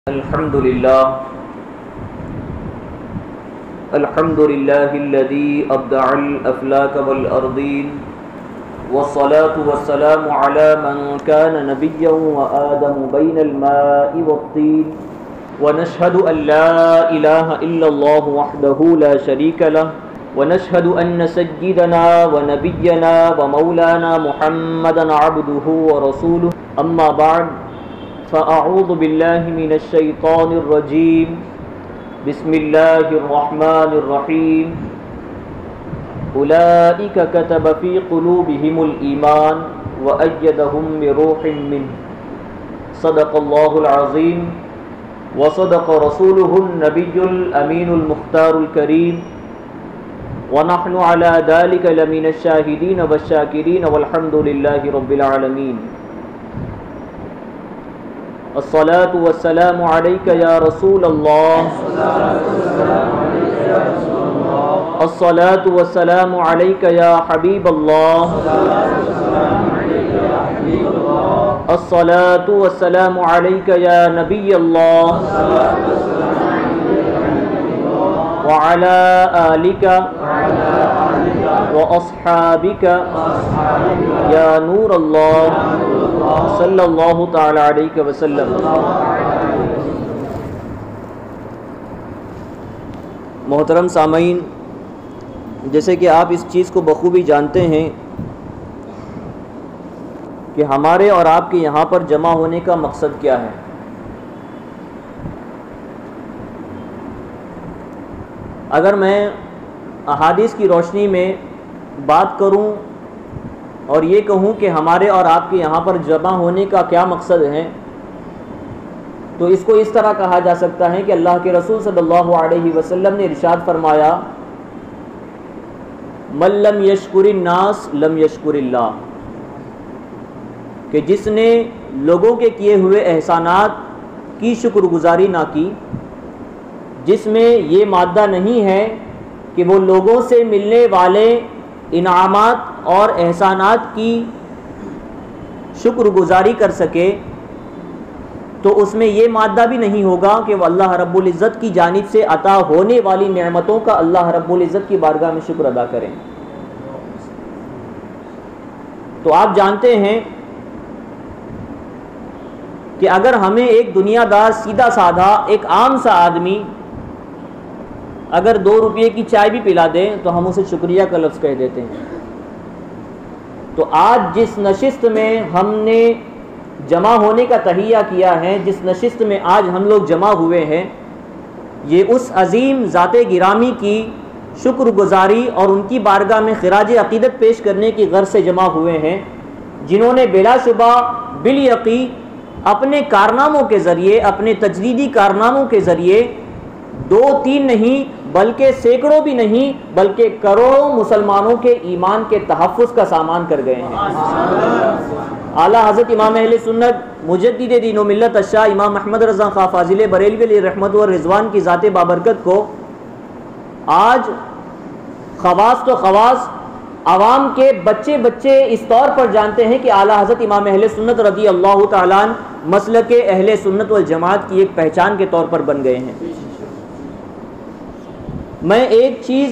الحمد لله الذي أبدع الأفلاك والأرضين والصلاة والسلام على من كان نبيا وآدم بين الماء والطين ونشهد أن لا إله إلا الله وحده لا شريك له ونشهد أن سيدنا ونبينا ومولانا محمدا عبده ورسوله أما بعد فأعوذ بالله من الشيطان الرجيم بسم الله الرحمن الرحيم أولئك كتب في قلوبهم الإيمان وأيدهم بروح منه صدق الله العظيم وصدق رسوله النبي الأمين المختار الكريم ونحن على ذلك لمن الشاهدين والشاكرين والحمد لله رب العالمين الصلاة والسلام عليك يا رسول الله الصلاة والسلام عليك يا حبيب الله الصلاة والسلام عليك يا نبي الله وعلى آلك وأصحابك يا نور الله صلی اللہ تعالی علیہ وسلم۔ محترم سامعین، جیسے کہ آپ اس چیز کو بخوبی جانتے ہیں کہ ہمارے اور آپ کے یہاں پر جمع ہونے کا مقصد کیا ہے۔ اگر میں احادیث کی روشنی میں بات کروں اور یہ کہوں کہ ہمارے اور آپ کے یہاں پر جمع ہونے کا کیا مقصد ہے، تو اس کو اس طرح کہا جا سکتا ہے کہ اللہ کے رسول صلی اللہ علیہ وسلم نے ارشاد فرمایا، من لم یشکر الناس لم یشکر اللہ، کہ جس نے لوگوں کے کیے ہوئے احسانات کی شکر گزاری نہ کی، جس میں یہ مادہ نہیں ہے کہ وہ لوگوں سے ملنے والے انعامات اور احسانات کی شکر گزاری کر سکے، تو اس میں یہ مادہ بھی نہیں ہوگا کہ وہ اللہ رب العزت کی جانب سے عطا ہونے والی نعمتوں کا اللہ رب العزت کی بارگاہ میں شکر ادا کریں۔ تو آپ جانتے ہیں کہ اگر ہمیں ایک دنیا دار سیدھا سادھا ایک عام سا آدمی اگر 2 روپے کی چائے بھی پلا دیں تو ہم اسے شکریہ کا لفظ کہہ دیتے ہیں۔ تو آج جس نشست میں ہم نے جمع ہونے کا تہیہ کیا ہے، جس نشست میں آج ہم لوگ جمع ہوئے ہیں، یہ اس عظیم ذات گرامی کی شکر گزاری اور ان کی بارگاہ میں خراج عقیدت پیش کرنے کی غرض سے جمع ہوئے ہیں، جنہوں نے بلا شبہ بالیقین اپنے کارناموں کے ذریعے، اپنے تجریدی کارناموں کے ذریعے 2-3 نہیں بلکہ سینکڑوں بھی نہیں بلکہ کروڑوں مسلمانوں کے ایمان کے تحفظ کا سامان کر گئے ہیں۔ اعلیٰ حضرت امام اہل سنت مجدد دین و ملت الشاہ امام احمد رضا خان فاضل بریلوی علیہ رحمت و رضوان کی ذات بابرکت کو آج خواص تو خواص عوام کے بچے اس طور پر جانتے ہیں کہ اعلیٰ حضرت امام اہل سنت رضی اللہ تعالیٰ عنہ مسلک اہل سنت والجماعت کی ایک پہچان کے طور پر بن گئے ہیں۔ میں ایک چیز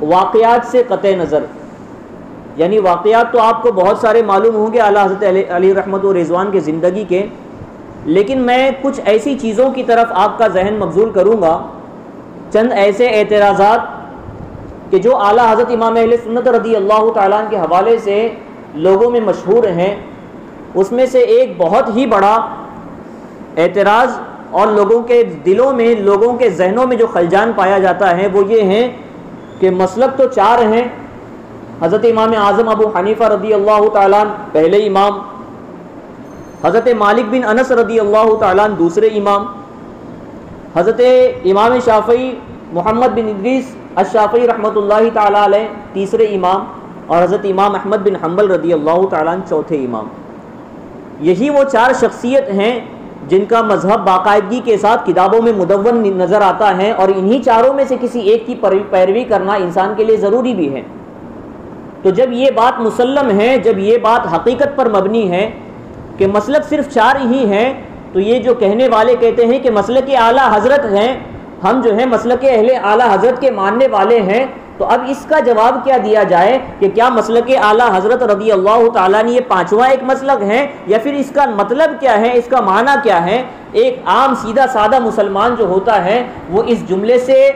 واقعات سے قطع نظر، یعنی واقعات تو آپ کو بہت سارے معلوم ہوں گے اعلیٰ حضرت علی رحمت و رضوان کے زندگی کے، لیکن میں کچھ ایسی چیزوں کی طرف آپ کا ذہن مبذول کروں گا، چند ایسے اعتراضات کہ جو اعلیٰ حضرت امام اہل سنت رضی اللہ تعالیٰ عنہ کے حوالے سے لوگوں میں مشہور ہیں۔ اس میں سے ایک بہت ہی بڑا اعتراض اور لوگوں کے دلوں میں، لوگوں کے ذہنوں میں جو خلجان پایا جاتا ہے وہ یہ ہے کہ مسلک تو 4 ہیں، حضرت امام اعظم ابو حنیفہ رضی اللہ تعالیٰ عنہ پہلے امام، حضرت مالک بن انس رضی اللہ تعالیٰ عنہ دوسرے امام، حضرت امام شافعی محمد بن ادریس الشافعی رحمۃ اللہ تعالیٰ علیہ تیسرے امام، اور حضرت امام احمد بن حنبل رضی اللہ تعالیٰ عنہ چوتھے امام۔ یہی وہ 4 شخصیت ہیں جن کا مذہب باقاعدگی کے ساتھ کتابوں میں مدون نظر آتا ہے، اور انہی 4 میں سے کسی ایک کی پیروی کرنا انسان کے لیے ضروری بھی ہے۔ تو جب یہ بات مسلم ہے، جب یہ بات حقیقت پر مبنی ہے کہ مسلک صرف 4 ہی ہیں، تو یہ جو کہنے والے کہتے ہیں کہ مسلک اعلیٰ حضرت ہیں، ہم جو ہے مسلک اہل اعلیٰ حضرت کے ماننے والے ہیں، تو اب اس کا جواب کیا دیا جائے کہ کیا مسلک اعلیٰ حضرت رضی اللہ تعالیٰ نے یہ پانچواں ایک مسلک ہے، یا پھر اس کا مطلب کیا ہے، اس کا معنی کیا ہے؟ ایک عام سیدھا سادہ مسلمان جو ہوتا ہے وہ اس جملے سے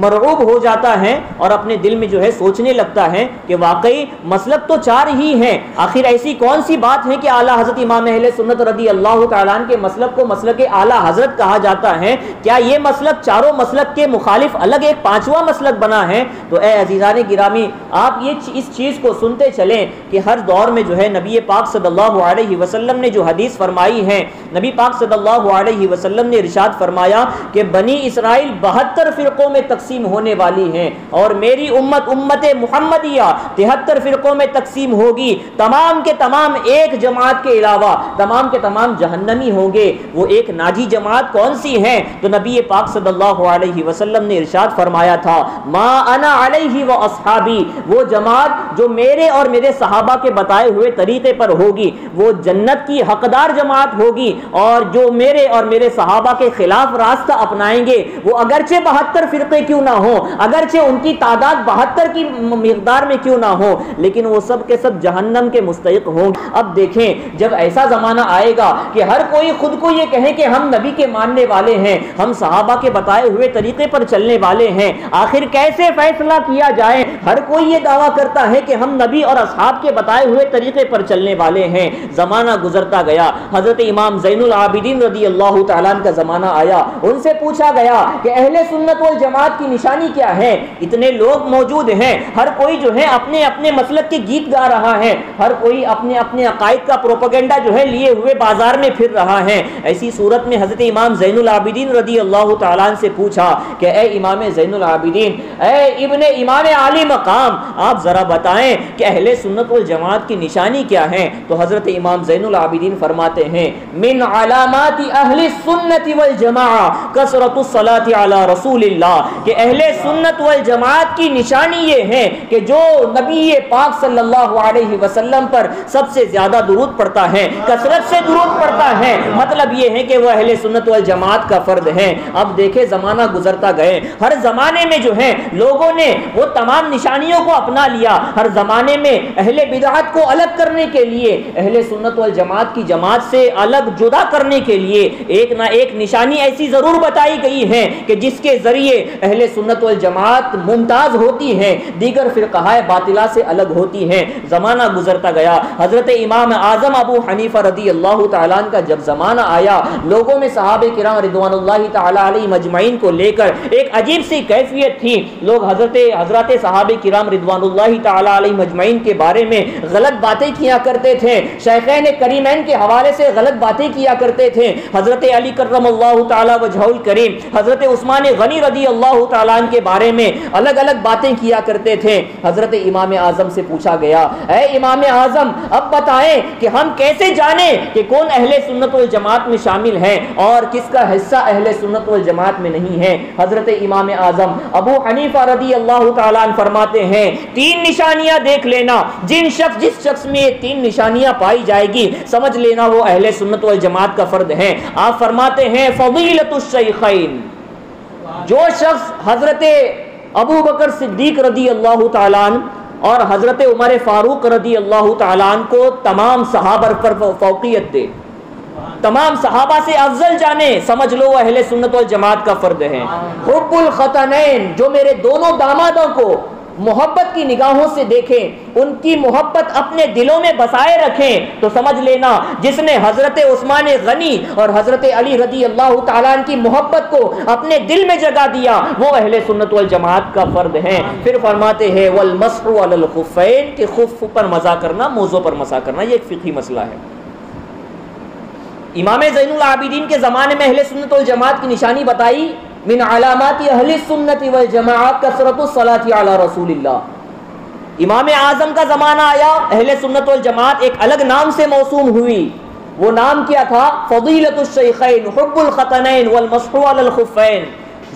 مرعوب ہو جاتا ہے اور اپنے دل میں جو ہے سوچنے لگتا ہے کہ واقعی مسلک تو چار ہی ہیں، آخر ایسی کون سی بات ہے کہ اعلیٰ حضرت امام اہل سنت رضی اللہ تعالیٰ عنہ کے مسلک کو مسلک اعلیٰ حضرت کہا جاتا ہے؟ کیا یہ مسلک چاروں مسلک کے مخالف الگ ایک پانچواں مسلک بنا ہے؟ تو اے عزیزان گرامی، آپ یہ اس چیز کو سنتے چلیں کہ ہر دور میں جو ہے نبی پاک صلی اللہ علیہ وسلم نے جو حدیث فرمائی ہے، نبی پاک صلی اللہ علیہ وسلم نے ارشاد فرمایا کہ بنی اسرائیل 72 فرقوں میں تقسیم ہونے والی ہیں، اور میری امت امت محمدیہ 73 فرقوں میں تقسیم ہوگی، تمام کے تمام ایک جماعت کے علاوہ تمام کے تمام جہنمی ہوں گے۔ وہ ایک ناجی جماعت کون سی ہے؟ تو نبی پاک صلی اللہ علیہ وسلم نے ارشاد فرمایا تھا ما انا علیہ و اصحابی، وہ جماعت جو میرے اور میرے صحابہ کے بتائے ہوئے طریقے پر ہوگی وہ جنت کی حقدار جماعت ہوگی، اور جو میرے اور میرے صحابہ کے خلاف راستہ اپنائیں گے وہ اگرچہ 72 فرقے کیوں نہ ہو، اگرچہ ان کی تعداد 72 کی مقدار میں کیوں نہ ہو، لیکن وہ سب کے سب جہنم کے مستحق ہوں۔ اب دیکھیں جب ایسا زمانہ آئے گا کہ ہر کوئی خود کو یہ کہے کہ ہم نبی کے ماننے والے ہیں، ہم صحابہ کے بتائے ہوئے طریقے پر چلنے والے ہیں، آخر کیسے فیصلہ کیا جائے؟ ہر کوئی یہ دعویٰ کرتا ہے کہ ہم نبی اور اصحاب کے بتائے ہوئے طریقے پر چلنے والے ہیں۔ زمانہ گزرتا گیا، حضرت امام زین العابدین رضی اللہ تعالیٰ عنہ کا زمانہ آیا، ان سے پوچھا گیا کہ اہل سنت والجماعت کی نشانی کیا ہے؟ اتنے لوگ موجود ہیں، ہر کوئی جو ہے اپنے اپنے مسلک کے گیت گا رہا ہے، ہر کوئی اپنے اپنے عقائد کا پروپیگنڈا جو ہے لیے ہوئے بازار میں پھر رہا ہے۔ ایسی صورت میں حضرت امام زین العابدین رضی اللہ تعالیٰ عنہ سے پوچھا کہ اے امام زین العابدین، اے ابن امام عالی مقام، آپ ذرا بتائیں کہ اہل سنت والجماعت کی نشانی کیا ہے؟ تو حضرت امام زین العابدین فرماتے ہیں من علامات اہل السنت والجماعہ کثرت الصلاۃ علی رسول اللہ، کہ اہل سنت والجماعت کی نشانی یہ ہے کہ جو نبی پاک صلی اللہ علیہ وسلم پر سب سے زیادہ درود پڑتا ہے، کثرت سے درود پڑتا ہے، مطلب یہ ہے کہ وہ اہل سنت والجماعت کا فرد ہے۔ اب دیکھیں زمانہ گزرتا گئے، ہر زمانے میں جو ہے لوگوں نے وہ تمام نشانیوں کو اپنا لیا، ہر زمانے میں اہل بدعت کو الگ کرنے کے لیے، اہل سنت والجماعت کی جماعت سے الگ جدا کرنے کے لیے ایک نہ ایک نشانی ایسی ضرور بتائی گئی ہے کہ جس کے ذریعے اہل سنت والجماعت ممتاز ہوتی ہے، دیگر فرقہ باطلہ سے الگ ہوتی ہے۔ زمانہ گزرتا گیا، حضرت امام اعظم ابو حنیفہ رضی اللہ تعالیٰ عنہ کا جب زمانہ آیا، لوگوں میں صحابہ کرام رضوان اللہ تعالیٰ علیہ مجمعین کو لے کر ایک عجیب سی کیفیت تھی، لوگ حضرات صحابہ کرام رضوان اللہ تعالیٰ علیہ مجمعین کے بارے میں غلط باتیں کیا کرتے تھے، شیخین کریمین کے حوالے سے غلط باتیں کیا کرتے تھے، حضرت علی کرم اللہ تعالیٰ وجہہ الکریم، حضرت عثمان غنی رضی اللہ تعالیٰ عنہ کے بارے میں الگ الگ باتیں کیا کرتے تھے۔ حضرت امام اعظم سے پوچھا گیا اے امام اعظم اب بتائیں کہ ہم کیسے جانیں کہ کون اہل سنت والجماعت میں شامل ہے اور کس کا حصہ اہل سنت والجماعت میں نہیں ہے؟ حضرت امام اعظم ابو حنیفہ رضی اللہ تعالیٰ عنہ فرماتے ہیں 3 نشانیاں دیکھ لینا، جس شخص میں یہ 3 نشانیاں پائی جائے گی سمجھ لینا وہ اہل سنت والجماعت کا فرد ہے۔ آپ فرماتے ہیں فضیلت الشیخین، جو شخص حضرت ابو بکر صدیق رضی اللہ تعالیٰ عنہ اور حضرت عمر فاروق رضی اللہ تعالیٰ عنہ کو تمام صحابہ پر فوقیت دے، تمام صحابہ سے افضل جانے، سمجھ لو وہ اہل سنت والجماعت کا فرد ہے۔ حب الختنین، جو میرے دونوں دامادوں کو محبت کی نگاہوں سے دیکھیں، ان کی محبت اپنے دلوں میں بسائے رکھیں، تو سمجھ لینا جس نے حضرت عثمان غنی اور حضرت علی رضی اللہ تعالیٰ عنہ کی محبت کو اپنے دل میں جگہ دیا وہ اہل سنت والجماعت کا فرد ہیں۔ پھر فرماتے ہیں والمسح علی الخفین، کہ خف پر مسح کرنا، موزوں پر مسح کرنا، یہ ایک فقہی مسئلہ ہے۔ امام زین العابدین کے زمانے میں اہل سنت والجماعت کی نشانی بتائی من علامات اہل السنت والجماعت کثرت الصلاۃ علی رسول اللہ۔ امام اعظم کا زمانہ آیا، اہل سنت والجماعت ایک الگ نام سے موسوم ہوئی، وہ نام کیا تھا؟ فضیلت الشیخین، حب الختنین والمسح علی الخفین۔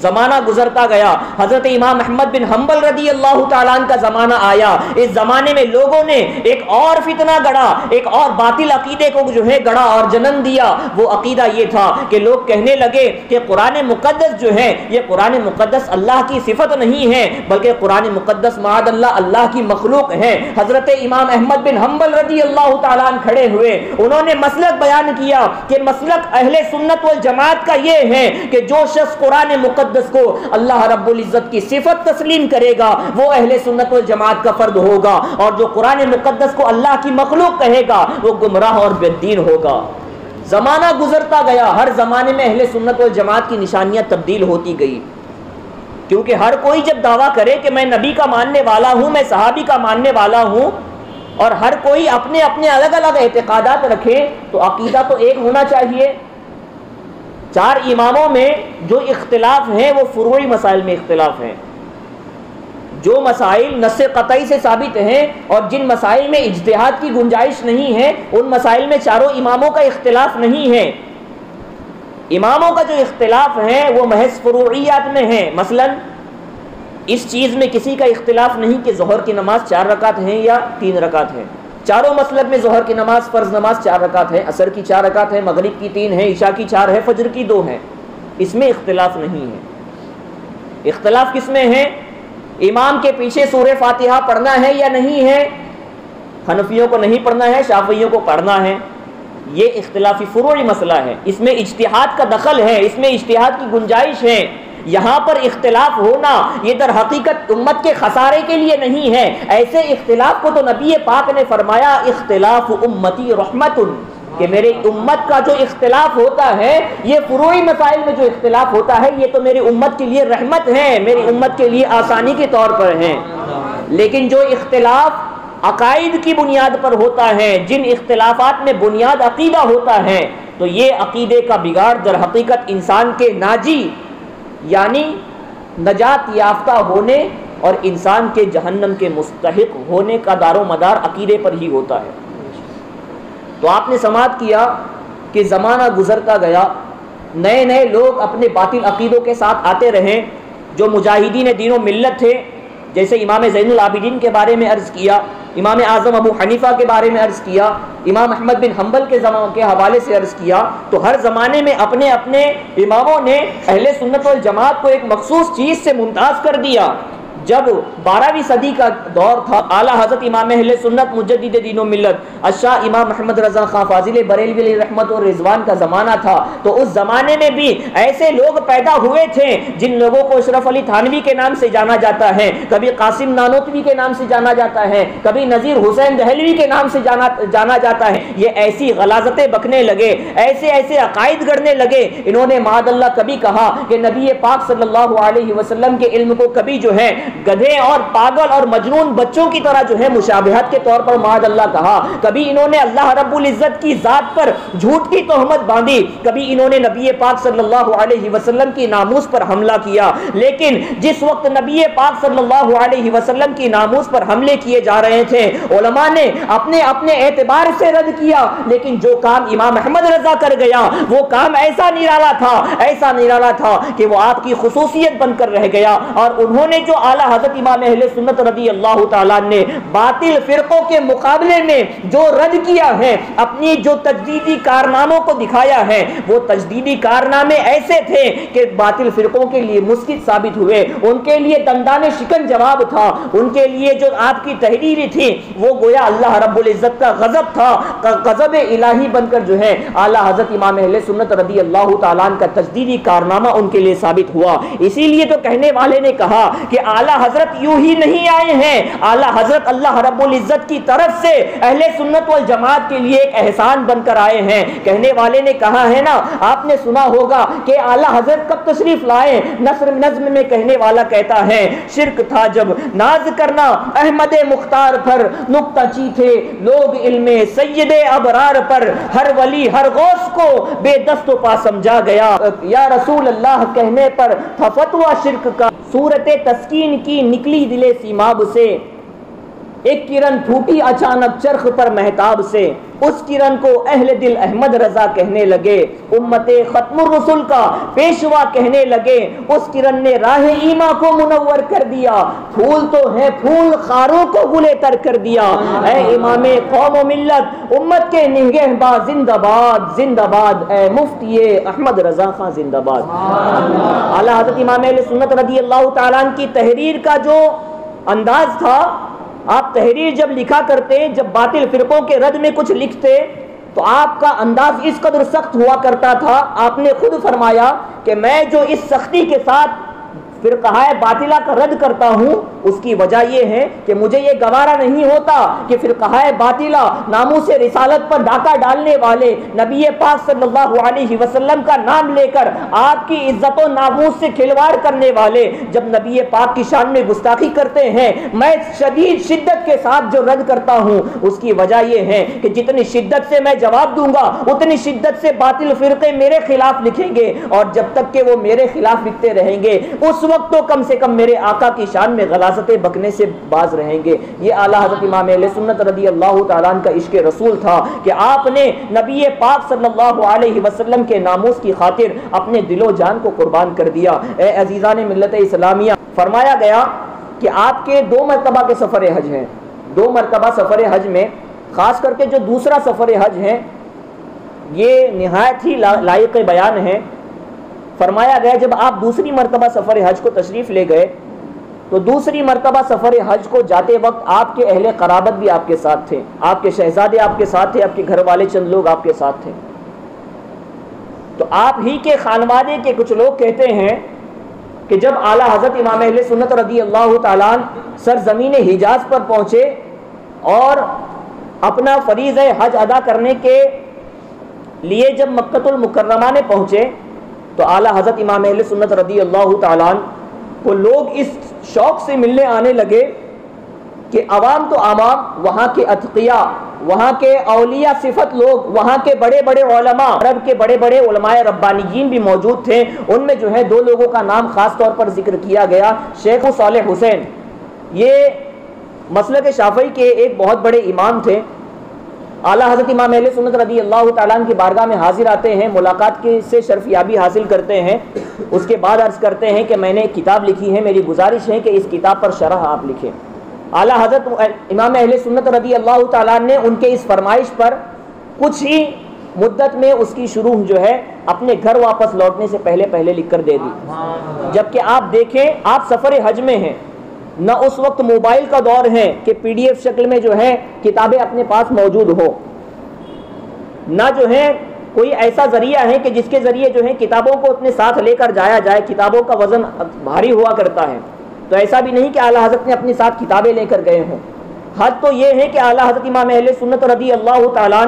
زمانہ گزرتا گیا، حضرت امام احمد بن حنبل رضی اللہ تعالیٰ عنہ کا زمانہ آیا۔ اس زمانے میں لوگوں نے ایک اور فتنہ گڑا، ایک اور باطل عقیدے کو جو ہے گڑا اور جنم دیا۔ وہ عقیدہ یہ تھا کہ لوگ کہنے لگے کہ قرآن مقدس جو ہے یہ قرآن مقدس اللہ کی صفت نہیں ہے بلکہ قرآن مقدس معاذ اللہ اللہ کی مخلوق ہے۔ حضرت امام احمد بن حنبل رضی اللہ تعالیٰ عنہ کھڑے ہوئے، انہوں نے مسلک بیان کیا کہ مسلک اہل سنت والجماعت کا یہ ہے کہ جو شخص قرآن مقدس کو اللہ رب العزت کی صفت تسلیم کرے گا وہ اہل سنت والجماعت کا فرد ہوگا، اور جو قرآن مقدس کو اللہ کی مخلوق کہے گا وہ گمراہ اور بددین ہوگا۔ زمانہ گزرتا گیا، ہر زمانے میں اہل سنت والجماعت کی نشانیاں تبدیل ہوتی گئی، کیونکہ ہر کوئی جب دعویٰ کرے کہ میں نبی کا ماننے والا ہوں، میں صحابی کا ماننے والا ہوں، اور ہر کوئی اپنے اپنے الگ الگ اعتقادات رکھے تو عقیدہ تو ایک ہونا چاہیے۔ چار اماموں میں جو اختلاف ہیں وہ فروعی مسائل میں اختلاف ہیں، جو مسائل نص قطعی سے ثابت ہیں اور جن مسائل میں اجتہاد کی گنجائش نہیں ہے ان مسائل میں چاروں اماموں کا اختلاف نہیں ہے۔ اماموں کا جو اختلاف ہے وہ محض فروعیات میں ہے، مثلا اس چیز میں کسی کا اختلاف نہیں کہ ظہر کی نماز 4 رکعت ہیں یا 3 رکعت ہیں۔ چاروں مسلک میں ظہر کی نماز فرض نماز 4 رکعت ہے، عصر کی 4 رکعت ہے، مغرب کی 3 ہے، عشاء کی 4 ہے، فجر کی 2 ہے، اس میں اختلاف نہیں ہے۔ اختلاف کس میں ہے؟ امام کے پیچھے سورہ فاتحہ پڑھنا ہے یا نہیں ہے؟ حنفیوں کو نہیں پڑھنا ہے، شافعیوں کو پڑھنا ہے۔ یہ اختلافی فروعی مسئلہ ہے، اس میں اجتہاد کا دخل ہے، اس میں اجتہاد کی گنجائش ہے۔ یہاں پر اختلاف ہونا یہ در حقیقت امت کے خسارے کے لیے نہیں ہے، ایسے اختلاف کو تو نبی پاک نے فرمایا اختلاف امتی رحمت، کہ میرے امت کا جو اختلاف ہوتا ہے یہ فروعی مسائل میں جو اختلاف ہوتا ہے یہ تو میری امت کے لیے رحمت ہے، میری امت کے لیے آسانی کے طور پر ہے۔ لیکن جو اختلاف عقائد کی بنیاد پر ہوتا ہے، جن اختلافات میں بنیاد عقیدہ ہوتا ہے، تو یہ عقیدے کا بگاڑ در حقیقت انسان کے ناجی یعنی نجات یافتہ ہونے اور انسان کے جہنم کے مستحق ہونے کا دار و مدار عقیدے پر ہی ہوتا ہے۔ تو آپ نے سماعت کیا کہ زمانہ گزرتا گیا، نئے نئے لوگ اپنے باطل عقیدوں کے ساتھ آتے رہے، جو مجاہدین دین و ملت تھے، جیسے امام زین العابدین کے بارے میں عرض کیا، امام اعظم ابو حنیفہ کے بارے میں عرض کیا، امام احمد بن حنبل کے حوالے سے عرض کیا، تو ہر زمانے میں اپنے اپنے اماموں نے اہل سنت والجماعت کو ایک مخصوص چیز سے ممتاز کر دیا۔ جب 12ویں صدی کا دور تھا، اعلیٰ حضرت امام اہل سنت مجدد دین و ملت الشاہ امام محمد رضا خان فاضل بریلوی علیہ رحمت اور رضوان کا زمانہ تھا، تو اس زمانے میں بھی ایسے لوگ پیدا ہوئے تھے جن لوگوں کو اشرف علی تھانوی کے نام سے جانا جاتا ہے، کبھی قاسم نانوتوی کے نام سے جانا جاتا ہے، کبھی نذیر حسین دہلوی کے نام سے جانا جاتا ہے۔ یہ ایسی غلاظتیں بکنے لگے، ایسے ایسے عقائد گڑنے لگے۔ انہوں نے معاذ اللہ کبھی کہا کہ نبی پاک صلی اللہ علیہ وسلم کے علم کو کبھی جو ہے گدھے اور پاگل اور مجنون بچوں کی طرح جو ہے مشابہت کے طور پر معاذ اللہ کہا، کبھی انہوں نے اللہ رب العزت کی ذات پر جھوٹ کی تہمت باندھی، کبھی انہوں نے نبی پاک صلی اللہ علیہ وسلم کی ناموس پر حملہ کیا۔ لیکن جس وقت نبی پاک صلی اللہ علیہ وسلم کی ناموس پر حملے کیے جا رہے تھے، علماء نے اپنے اپنے اعتبار سے رد کیا، لیکن جو کام امام احمد رضا کر گیا وہ کام ایسا نرالا تھا، ایسا نرالا تھا کہ وہ آپ کی خصوصیت بن کر رہ گیا۔ اور انہوں نے جو اعلیٰ حضرت امام اہل سنت رضی اللہ تعالیٰ نے باطل فرقوں کے مقابلے میں جو رد کیا ہے، اپنی جو تجدیدی کارناموں کو دکھایا ہے، وہ تجدیدی کارنامے ایسے تھے کہ باطل فرقوں کے لیے مسکت ثابت ہوئے، ان کے لیے دندان شکن جواب تھا، ان کے لیے جو آپ کی تحریری تھی وہ گویا اللہ رب العزت کا غضب تھا، غضب الہی بن کر جو ہے اعلیٰ حضرت امام اہل سنت رضی اللہ تعالیٰ کا تجدیدی کارنامہ ان کے لیے ثابت ہوا۔ اسی لیے تو کہنے والے نے کہا کہ اعلیٰ حضرت یوں ہی نہیں آئے ہیں، اعلیٰ حضرت اللہ رب العزت کی طرف سے اہل سنت والجماعت کے لیے ایک احسان بن کر آئے ہیں۔ کہنے والے نے کہا ہے نا، آپ نے سنا ہوگا کہ اعلیٰ حضرت کب تشریف لائے، نظم میں کہنے والا کہتا ہے شرک تھا جب ناز کرنا احمد مختار پر، نکتہ چی تھے لوگ علم سید ابرار پر، ہر ولی ہر غوث کو بے دست و پا سمجھا گیا، یا رسول اللہ کہنے پر تھا فتویٰ شرک کا، صورت تسکین کی نکلی دل سیماب سے، ایک کرن پھوٹی اچانک چرخ پر مہتاب سے، اس کرن کو اہل دل احمد رضا کہنے لگے، امت ختم الرسل کا پیشوا کہنے لگے، اس کرن نے راہ ایما کو منور کر دیا، پھول تو ہے پھول خاروں کو گلے تر کر دیا، اے امام قوم و ملت امت کے نگہباں زندہ باد زندہ باد، اے مفتی احمد رضا خان زندہ باد۔ اعلیٰ حضرت امام اہل سنت رضی اللہ تعالیٰ عنہ کی تحریر کا جو انداز تھا، آپ تحریر جب لکھا کرتے، جب باطل فرقوں کے رد میں کچھ لکھتے تو آپ کا انداز اس قدر سخت ہوا کرتا تھا، آپ نے خود فرمایا کہ میں جو اس سختی کے ساتھ فرقہ باطلہ کا رد کرتا ہوں اس کی وجہ یہ ہے کہ مجھے یہ گوارا نہیں ہوتا کہ فرقہ باطلہ ناموس رسالت پر ڈاکہ ڈالنے والے، نبی پاک صلی اللہ علیہ وسلم کا نام لے کر آپ کی عزت و ناموس سے کھلواڑ کرنے والے جب نبی پاک کی شان میں گستاخی کرتے ہیں، میں شدید شدت کے ساتھ جو رد کرتا ہوں اس کی وجہ یہ ہے کہ جتنی شدت سے میں جواب دوں گا اتنی شدت سے باطل فرقے میرے خلاف لکھیں گے، اور جب تک کہ وہ میرے خلاف لکھتے رہیں گے اس وقت تو کم سے کم میرے آقا کی شان میں غلاظتیں بکنے سے باز رہیں گے۔ یہ اعلیٰ حضرت امام اہل سنت رضی اللہ تعالیٰ عنہ کا عشق رسول تھا کہ آپ نے نبی پاک صلی اللہ علیہ وسلم کے ناموس کی خاطر اپنے دل و جان کو قربان کر دیا۔ اے عزیزان ملت اسلامیہ، فرمایا گیا کہ آپ کے 2 مرتبہ کے سفر حج ہیں، 2 مرتبہ سفر حج میں خاص کر کے جو دوسرا سفر حج ہے یہ نہایت ہی لائق بیان ہے۔ فرمایا گیا جب آپ دوسری مرتبہ سفر حج کو تشریف لے گئے تو دوسری مرتبہ سفر حج کو جاتے وقت آپ کے اہل قرابت بھی آپ کے ساتھ تھے، آپ کے شہزادے آپ کے ساتھ تھے، آپ کے گھر والے چند لوگ آپ کے ساتھ تھے، تو آپ ہی کے خانوادے کے کچھ لوگ کہتے ہیں کہ جب اعلیٰ حضرت امام اہل سنت رضی اللہ تعالیٰ سرزمین حجاز پر پہنچے اور اپنا فریضہ حج ادا کرنے کے لیے جب مکۃ المکرمہ میں پہنچے تو اعلیٰ حضرت امام اہل سنت رضی اللہ تعالیٰ کو لوگ اس شوق سے ملنے آنے لگے کہ عوام تو عوام، وہاں کے اتقیاء، وہاں کے اولیاء صفت لوگ، وہاں کے بڑے بڑے علماء، عرب کے بڑے بڑے علماء ربانیین بھی موجود تھے۔ ان میں جو ہے 2 لوگوں کا نام خاص طور پر ذکر کیا گیا، شیخ صالح حسین، یہ مسلک شافعی کے ایک بہت بڑے امام تھے۔ اعلیٰ حضرت امام اہل سنت رضی اللہ تعالیٰ عنہ کی بارگاہ میں حاضر آتے ہیں، ملاقات کے سے شرف یابی حاصل کرتے ہیں، اس کے بعد عرض کرتے ہیں کہ میں نے ایک کتاب لکھی ہے، میری گزارش ہے کہ اس کتاب پر شرح آپ لکھیں۔ اعلیٰ حضرت امام اہل سنت رضی اللہ تعالیٰ نے ان کے اس فرمائش پر کچھ ہی مدت میں اس کی شروع جو ہے اپنے گھر واپس لوٹنے سے پہلے لکھ کر دے دی۔ جبکہ آپ دیکھیں آپ سفر حج میں ہیں، نہ اس وقت موبائل کا دور ہے کہ PDF شکل میں جو ہے کتابیں اپنے پاس موجود ہو، نہ جو ہے کوئی ایسا ذریعہ ہے کہ جس کے ذریعے جو ہے کتابوں کو اپنے ساتھ لے کر جایا جائے، کتابوں کا وزن بھاری ہوا کرتا ہے، تو ایسا بھی نہیں کہ اعلیٰ حضرت نے اپنے ساتھ کتابیں لے کر گئے ہوں۔ حد تو یہ ہے کہ اعلیٰ حضرت امام اہل سنت رضی اللہ تعالیٰ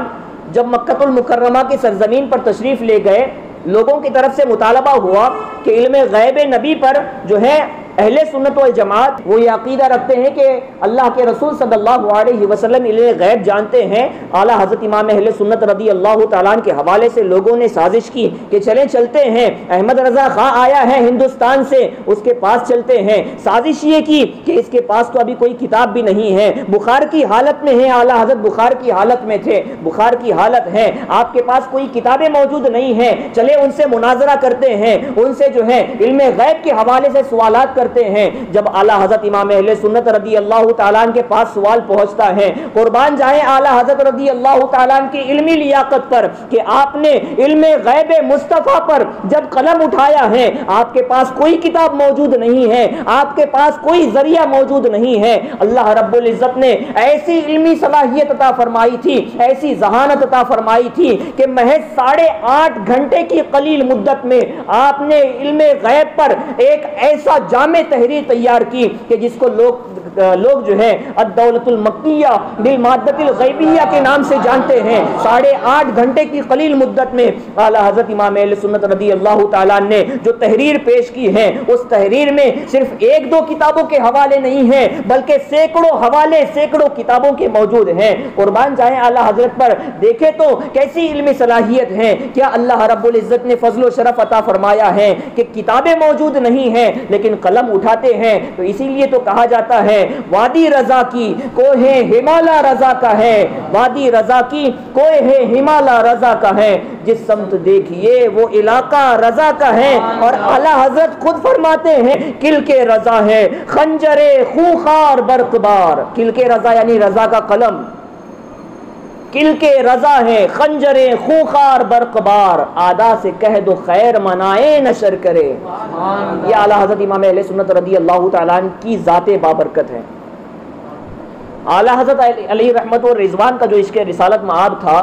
جب مکۃ المکرمہ کی سرزمین پر تشریف لے گئے، لوگوں کی طرف سے مطالبہ ہوا کہ علم غیب نبی پر جو ہے اہل سنت والجماعت وہ یہ عقیدہ رکھتے ہیں کہ اللہ کے رسول صلی اللہ علیہ وسلم علم غیب جانتے ہیں۔ اعلیٰ حضرت امام اہل سنت رضی اللہ تعالیٰ کے حوالے سے لوگوں نے سازش کی کہ چلتے ہیں، احمد رضا خان آیا ہے ہندوستان سے، اس کے پاس چلتے ہیں۔ سازش یہ کی کہ اس کے پاس تو ابھی کوئی کتاب بھی نہیں ہے، بخار کی حالت میں ہے، اعلیٰ حضرت بخار کی حالت میں تھے، بخار کی حالت ہے، آپ کے پاس کوئی کتابیں موجود نہیں ہیں، چلے ان سے مناظرہ کرتے ہیں، ان سے جو ہے علم غیب کے حوالے سے سوالات کرتے ہیں۔ جب اعلیٰ حضرت امام اہل سنت رضی اللہ تعالیٰ کے پاس سوال پہنچتا ہے، قربان جائیں اعلیٰ حضرت رضی اللہ تعالیٰ کی علمی لیاقت پر کہ آپ نے علم غیب مصطفیٰ پر جب قلم اٹھایا ہے آپ کے پاس کوئی کتاب موجود نہیں ہے، آپ کے پاس کوئی ذریعہ موجود نہیں ہے۔ اللہ رب العزت نے ایسی علمی صلاحیت عطا فرمائی تھی، ایسی ذہانت عطا فرمائی تھی کہ محض 8.5 گھنٹے کی قلیل مدت میں آپ نے علم غیب پر ایک ایسا جامع تحریر تیار کی کہ جس کو لوگ جو ہے الدولت المکیہ بالمادۃ الغیبیہ کے نام سے جانتے ہیں۔ 8.5 گھنٹے کی قلیل مدت میں اعلیٰ حضرت امام اہل سنت رضی اللہ تعالیٰ نے جو تحریر پیش کی ہے، اس تحریر میں صرف 1-2 کتابوں کے حوالے نہیں ہیں بلکہ سینکڑوں حوالے، سینکڑوں کتابوں کے موجود ہیں۔ قربان جائیں اعلیٰ حضرت پر، دیکھیں تو کیسی علمی صلاحیت ہے۔ کیا اللہ رب العزت نے فضل و شرف عطا فرمایا ہے کہ کتابیں موجود نہیں ہیں لیکن قلم اٹھاتے ہیں؟ تو اسی لیے تو کہا جاتا ہے وادی رضا کی کوہ ہمالا رضا کا ہے، وادی رضا کی کوہ ہمالا رضا کا ہے، جس سمت دیکھیے وہ علاقہ رضا کا ہے۔ اور اعلیٰ حضرت خود فرماتے ہیں کلک رضا ہے خنجر خوخار برق بار، کلک رضا یعنی رضا کا قلم، کلک رضا ہے خنجر خوخار برق بار، آدا سے کہہ دو خیر منائے نشر کرے۔ یہ اعلیٰ حضرت امام اہل سنت رضی اللہ تعالیٰ عنہ کی ذات بابرکت ہے۔ اعلیٰ حضرت علیہ رحمت و رضوان کا جو عشق رسالت مآب تھا،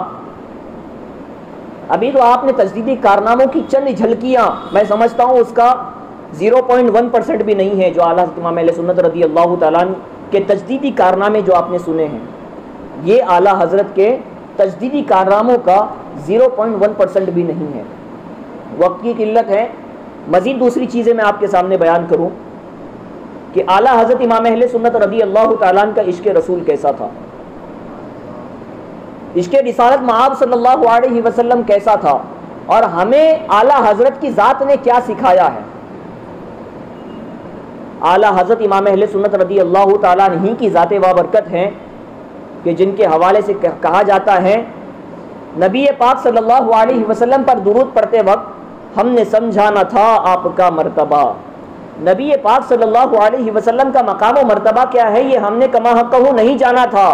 ابھی تو آپ نے تجدیدی کارناموں کی چند جھلکیاں، میں سمجھتا ہوں اس کا 0.1% بھی نہیں ہے جو اعلیٰ حضرت امام اہل سنت رضی اللہ تعالیٰ عنہ کے تجدیدی کارنامے جو آپ نے سنے ہیں، یہ اعلیٰ حضرت کے تجدیدی کارناموں کا 0.1% بھی نہیں ہے۔ وقت کی قلت ہے، مزید دوسری چیزیں میں آپ کے سامنے بیان کروں کہ اعلیٰ حضرت امام اہل سنت رضی اللہ تعالیٰ عنہ کا عشق رسول کیسا تھا، عشق رسالت مآب صلی اللہ علیہ وسلم کیسا تھا، اور ہمیں اعلیٰ حضرت کی ذات نے کیا سکھایا ہے۔ اعلیٰ حضرت امام اہل سنت رضی اللہ تعالیٰ عنہ کی ذات بابرکت ہیں کہ جن کے حوالے سے کہا جاتا ہے نبی پاک صلی اللہ علیہ وسلم پر درود پڑھتے وقت ہم نے سمجھا نہ تھا آپ کا مرتبہ۔ نبی پاک صلی اللہ علیہ وسلم کا مقام و مرتبہ کیا ہے یہ ہم نے کما حقہ نہیں جانا تھا،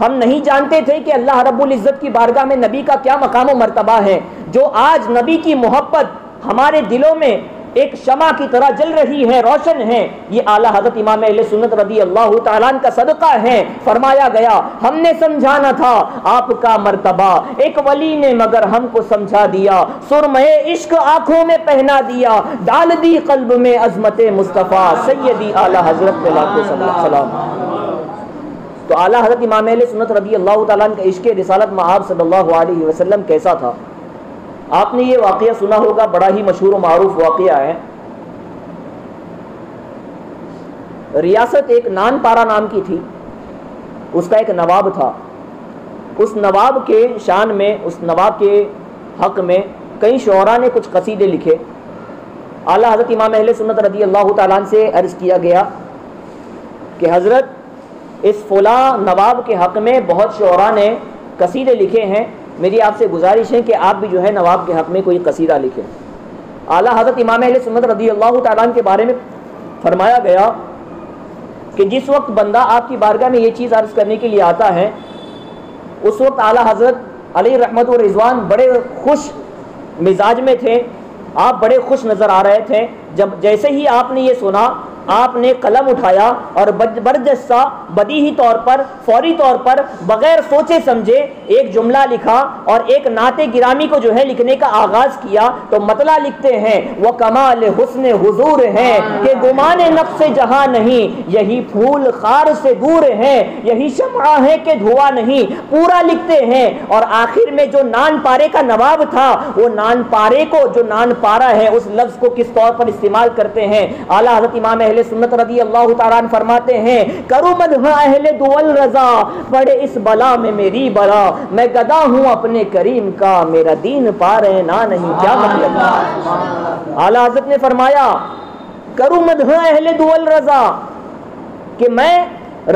ہم نہیں جانتے تھے کہ اللہ رب العزت کی بارگاہ میں نبی کا کیا مقام و مرتبہ ہے۔ جو آج نبی کی محبت ہمارے دلوں میں ایک شمع کی طرح جل رہی ہے، روشن ہے، یہ اعلیٰ حضرت امام اہل سنت رضی اللہ تعالیٰ عنہ کا صدقہ ہے۔ فرمایا گیا ہم نے سمجھانا تھا آپ کا مرتبہ، ایک ولی نے مگر ہم کو سمجھا دیا، سرمے عشق آنکھوں میں پہنا دیا، ڈال دی قلب میں عظمت مصطفیٰ سیدی اعلیٰ حضرت السلام۔ تو اعلیٰ حضرت امام اہل سنت رضی اللہ تعالیٰ عنہ کا عشق رسالت مآب صلی اللہ علیہ وسلم کیسا تھا، آپ نے یہ واقعہ سنا ہوگا، بڑا ہی مشہور و معروف واقعہ ہے۔ ریاست ایک نان پارا نام کی تھی، اس کا ایک نواب تھا، اس نواب کے شان میں، اس نواب کے حق میں کئی شعراء نے کچھ قصیدے لکھے۔ اعلیٰ حضرت امام اہل سنت رضی اللہ تعالیٰ عنہ سے عرض کیا گیا کہ حضرت اس فلاں نواب کے حق میں بہت شعراء نے قصیدے لکھے ہیں، میری آپ سے گزارش ہے کہ آپ بھی جو ہے نواب کے حق میں کوئی قصیدہ لکھیں۔ اعلیٰ حضرت امام اہل سنت رضی اللہ تعالیٰ عنہ کے بارے میں فرمایا گیا کہ جس وقت بندہ آپ کی بارگاہ میں یہ چیز عرض کرنے کے لیے آتا ہے، اس وقت اعلیٰ حضرت علیہ رحمت و رضوان بڑے خوش مزاج میں تھے، آپ بڑے خوش نظر آ رہے تھے۔ جب جیسے ہی آپ نے یہ سنا، آپ نے قلم اٹھایا اور برجستہ بدیہی طور پر، فوری طور پر، بغیر سوچے سمجھے ایک جملہ لکھا اور ایک نعت گرامی کو جو ہے لکھنے کا آغاز کیا۔ تو مطلع لکھتے ہیں وہ کمال حسن حضور ہے کہ گمان نفس جہاں نہیں، یہی پھول خار سے دور ہے، یہی شمع ہے کہ دھواں نہیں، پورا لکھتے ہیں۔ اور آخر میں جو نان پارے کا نواب تھا، وہ نان پارے کو، جو نان پارا ہے اس لفظ کو کس طور پر استعمال کرتے ہیں۔ اعلیٰ حضرت امام اہل سنت رضی اللہ تعالیٰ عنہ فرماتے ہیں کرو مدح اہل دول رضا، پڑے اس بلا میں میری بلا، میں گدا ہوں اپنے کریم کا، میرا دین پارے نہ نہیں۔ کیا مطلب؟ اعلیٰ حضرت نے فرمایا کرو مدح اہل دول رضا، کہ میں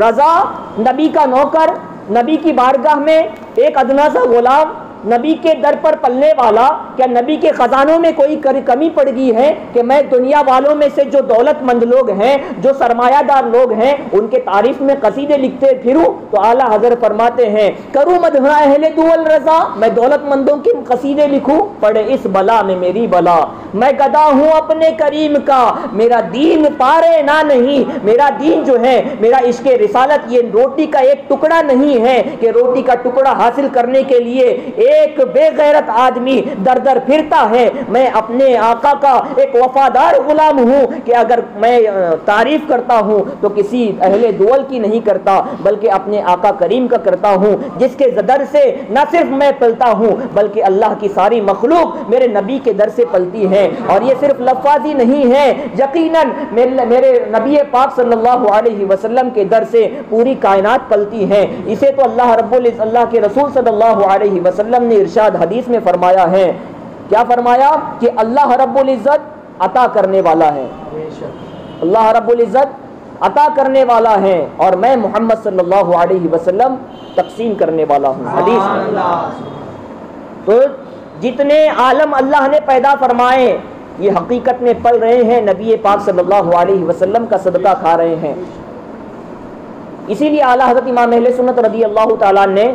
رضا، نبی کا نوکر، نبی کی بارگاہ میں ایک ادنا سا غلام، نبی کے در پر پلنے والا، کیا نبی کے خزانوں میں کوئی کمی پڑ گئی ہے کہ میں دنیا والوں میں سے جو دولت مند لوگ ہیں، جو سرمایہ دار لوگ ہیں، ان کے تعریف میں قصیدے لکھتے پھروں؟ تو اعلیٰ حضرت فرماتے ہیں کروں مدح اہل دول رضا، میں دولت مندوں کے قصیدے لکھوں؟ پڑے اس بلا میں میری بلا، میں گدا ہوں اپنے کریم کا، میرا دین پارے نہ نہیں۔ میرا دین جو ہے، میرا عشق رسالت، یہ روٹی کا ایک ٹکڑا نہیں ہے کہ روٹی کا ٹکڑا حاصل کرنے کے لیے ایک بے غیرت آدمی در در پھرتا ہے۔ میں اپنے آقا کا ایک وفادار غلام ہوں کہ اگر میں تعریف کرتا ہوں تو کسی اہل دول کی نہیں کرتا، بلکہ اپنے آقا کریم کا کرتا ہوں، جس کے در سے نہ صرف میں پلتا ہوں بلکہ اللہ کی ساری مخلوق میرے نبی کے در سے پلتی ہے۔ اور یہ صرف لفظی نہیں ہے، یقیناً میرے نبی پاک صلی اللہ علیہ وسلم کے در سے پوری کائنات پلتی ہے۔ اسے تو اللہ کے رسول صلی اللہ علیہ وسلم نے ارشاد حدیث میں فرمایا ہے، کیا فرمایا؟ کہ اللہ رب العزت عطا کرنے والا ہے، اللہ رب العزت عطا کرنے والا ہے اور میں محمد صلی اللہ علیہ وسلم تقسیم کرنے والا ہوں. حدیث. تو جتنے عالم اللہ نے پیدا فرمائے یہ حقیقت میں پل رہے ہیں نبی پاک صلی اللہ علیہ وسلم کا صدقہ کھا رہے ہیں. اسی لیے اعلیٰ حضرت امام اہل سنت رضی اللہ تعالیٰ نے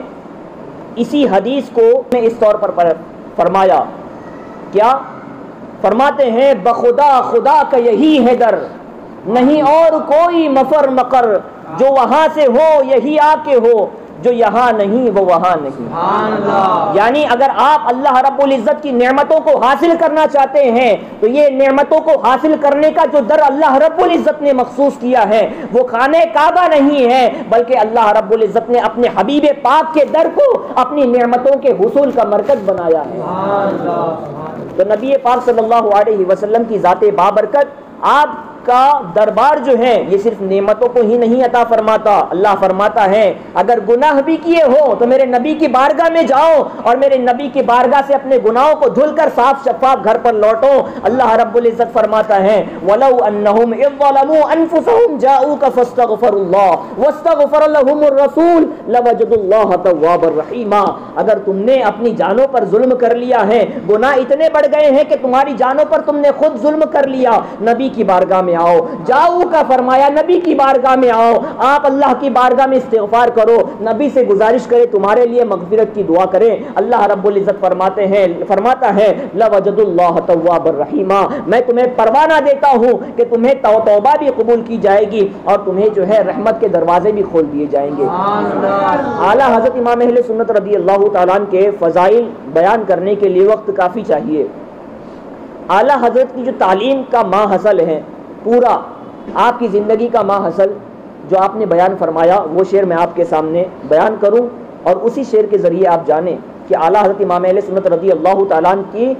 اسی حدیث کو اس طور پر فرمایا. کیا فرماتے ہیں؟ بخدا خدا کا یہی ہے در، نہیں اور کوئی مفر مقر، جو وہاں سے ہو یہی آ کے ہو، جو یہاں نہیں وہ وہاں نہیں. یعنی اگر آپ اللہ رب العزت کی نعمتوں کو حاصل کرنا چاہتے ہیں تو یہ نعمتوں کو حاصل کرنے کا جو در اللہ رب العزت نے مخصوص کیا ہے وہ خانہ کعبہ نہیں ہے، بلکہ اللہ رب العزت نے اپنے حبیب پاک کے در کو اپنی نعمتوں کے حصول کا مرکز بنایا ہے. تو نبی پاک صلی اللہ علیہ وسلم کی ذات بابرکت آپ کا دربار جو ہے یہ صرف نعمتوں کو ہی نہیں عطا فرماتا. اللہ فرماتا ہے اگر گناہ بھی کیے ہو تو میرے نبی کی بارگاہ میں جاؤ اور میرے نبی کی بارگاہ سے اپنے گناہوں کو دھل کر صاف شفاف گھر پر لوٹو. اللہ رب العزت فرماتا ہے وَلَوْ أَنَّهُمْ إِذْ ظَلَمُوا أَنفُسَهُمْ جَاءُوكَ فَاسْتَغْفَرُوا اللَّهَ وَاسْتَغْفَرَ لَهُمُ الرَّسُولُ لَوَجَدُوا اللَّهَ تَوَّابًا رَحِيمًا. اگر تم نے اپنی جانوں پر ظلم کر لیا ہے، گناہ اتنے بڑھ گئے ہیں کہ تمہاری جانوں پر تم نے خود ظلم کر لیا، نبی کی بارگاہ میں آؤ. جاؤ کا فرمایا نبی کی بارگاہ میں آؤ، آپ اللہ کی بارگاہ میں استغفار کرو، نبی سے گزارش کرے تمہارے لیے مغفرت کی دعا کریں. اللہ رب العزت فرماتا ہے لَوَجَدُوا اللَّهَ تَوَّابًا رَحِيمًا. میں تمہیں پروانہ دیتا ہوں کہ تمہیں توبہ بھی قبول کی جائے گی اور تمہیں جو ہے رحمت کے دروازے بھی کھول دیے جائیں گے. اعلیٰ حضرت امام اہل سنت رضی اللہ تعالیٰ عنہ کے فضائل بیان کرنے کے لیے وقت کافی چاہیے. اعلیٰ حضرت کی جو تعلیم کا ماحصل ہے، پورا آپ کی زندگی کا ماحصل جو آپ نے بیان فرمایا، وہ شعر میں آپ کے سامنے بیان کروں اور اسی شعر کے ذریعے آپ جانیں کہ اعلیٰ حضرت امام اہل سنت رضی اللہ تعالیٰ عنہ کی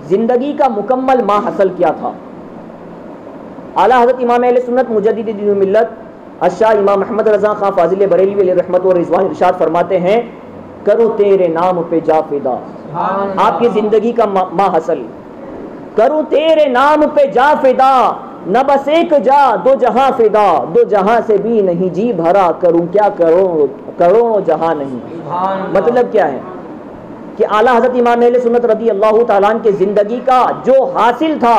زندگی کا مکمل ماحصل کیا تھا. اعلیٰ حضرت امام اہل سنت مجدد دین و ملت الشاہ امام محمد رضا خان فاضل بریلوی علیہ رحمت و رضوان ارشاد فرماتے ہیں کرو تیرے نام پہ جا فدا. آپ کی زندگی کا ماحصل کروں تیرے نام پہ جا فدا، نہ بس ایک جا دو جہاں فدا، دو جہاں سے بھی نہیں جی بھرا، کروں کیا کروں جہاں نہیں. مطلب کیا ہے کہ اعلیٰ حضرت امام اہل سنت رضی اللہ تعالیٰ عنہ کے زندگی کا جو حاصل تھا